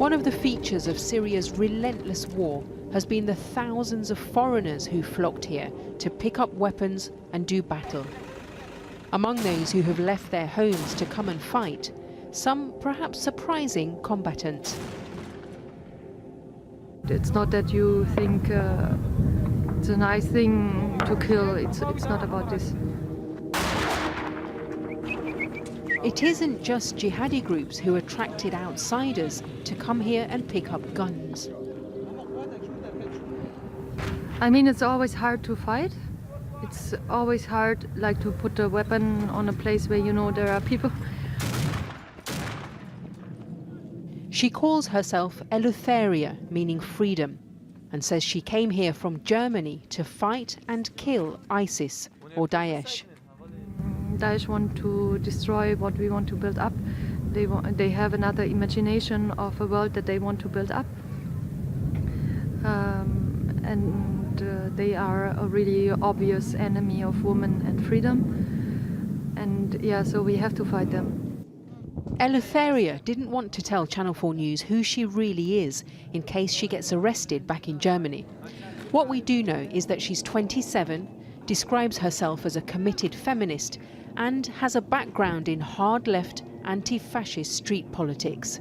One of the features of Syria's relentless war has been the thousands of foreigners who flocked here to pick up weapons and do battle. Among those who have left their homes to come and fight, some perhaps surprising combatants. It's not that you think it's a nice thing to kill, it's not about this. It isn't just jihadi groups who attracted outsiders to come here and pick up guns. I mean, it's always hard to fight. It's always hard, like, to put a weapon on a place where you know there are people. She calls herself Eleutheria, meaning freedom, and says she came here from Germany to fight and kill ISIS or Daesh. Daesh want to destroy what we want to build up. They have another imagination of a world that they want to build up. They are a really obvious enemy of women and freedom. And yeah, so we have to fight them. Eleutheria didn't want to tell Channel 4 News who she really is in case she gets arrested back in Germany. What we do know is that she's 27, describes herself as a committed feminist, and has a background in hard-left, anti-fascist street politics.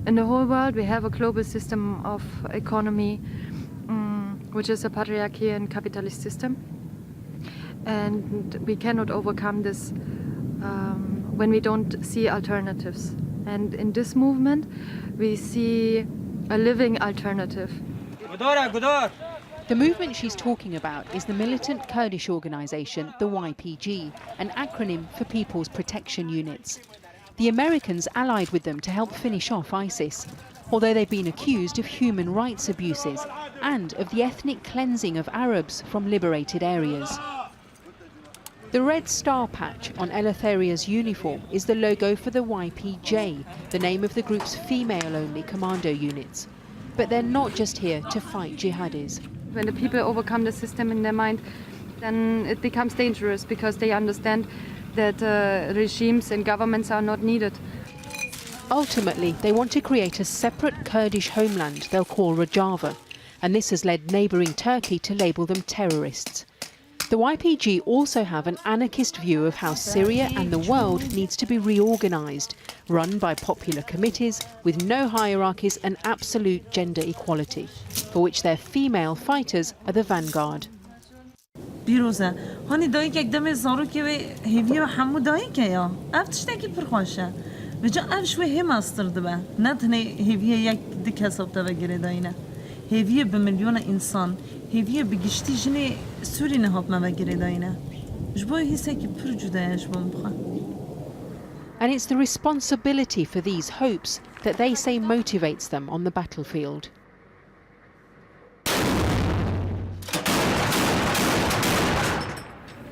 In the whole world, we have a global system of economy, which is a patriarchy and capitalist system. And we cannot overcome this when we don't see alternatives. And in this movement, we see a living alternative. The movement she's talking about is the militant Kurdish organisation, the YPG, an acronym for People's Protection Units. The Americans allied with them to help finish off ISIS, although they've been accused of human rights abuses and of the ethnic cleansing of Arabs from liberated areas. The red star patch on Eleutheria's uniform is the logo for the YPJ, the name of the group's female-only commando units. But they're not just here to fight jihadis. When the people overcome the system in their mind, then it becomes dangerous because they understand that regimes and governments are not needed. Ultimately, they want to create a separate Kurdish homeland they'll call Rojava, and this has led neighbouring Turkey to label them terrorists. The YPG also have an anarchist view of how Syria and the world needs to be reorganised, run by popular committees with no hierarchies and absolute gender equality, for which their female fighters are the vanguard. بیروزه هانی دایی که اقدام زارو که هیوی و همو دایی که یا افتش نکی پرخواشه و جا افش و هم استرده به نه تنه هیوی یک دک حساب تا بگیره دایینه هیوی به میلیون انسان هیوی بگشتی جنه سوری نهاب ما بگیره دایینه جبای حسه که پر جدایش بمخواه. And it's the responsibility for these hopes that they say motivates them on the battlefield.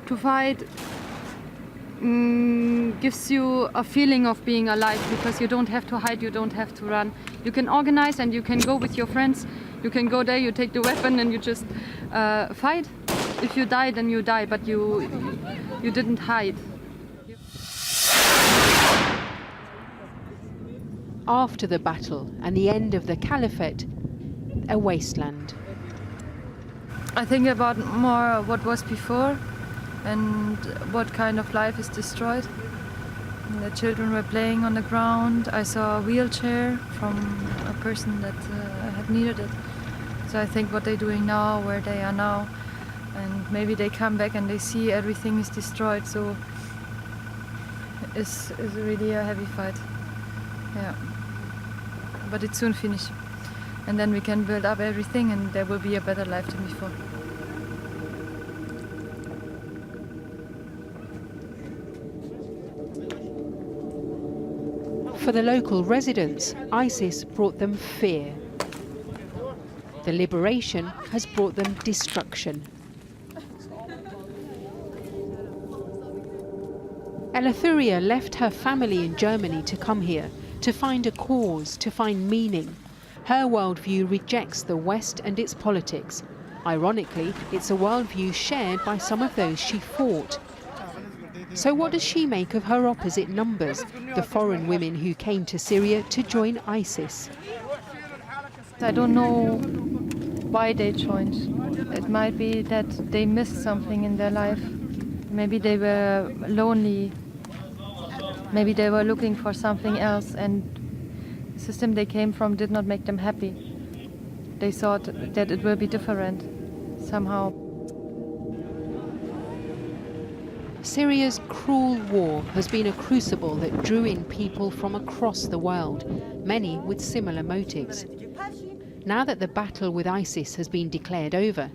To fight gives you a feeling of being alive because you don't have to hide, you don't have to run. You can organize and you can go with your friends. You can go there, you take the weapon and you just fight. If you die, then you die, but you didn't hide. After the battle and the end of the caliphate, a wasteland. I think about more what was before and what kind of life is destroyed. And the children were playing on the ground. I saw a wheelchair from a person that had needed it. So I think what they're doing now, where they are now, and maybe they come back and they see everything is destroyed. So it's really a heavy fight. Yeah. But it's soon finished. And then we can build up everything and there will be a better life than before. For the local residents, ISIS brought them fear. The liberation has brought them destruction. Eleutheria left her family in Germany to come here, to find a cause, to find meaning. Her worldview rejects the West and its politics. Ironically, it's a worldview shared by some of those she fought. So what does she make of her opposite numbers, the foreign women who came to Syria to join ISIS? I don't know why they joined. It might be that they missed something in their life. Maybe they were lonely. Maybe they were looking for something else, and the system they came from did not make them happy. They thought that it will be different somehow. Syria's cruel war has been a crucible that drew in people from across the world, many with similar motives. Now that the battle with ISIS has been declared over,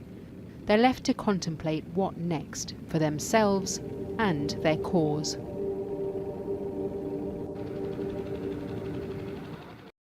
they're left to contemplate what next for themselves and their cause.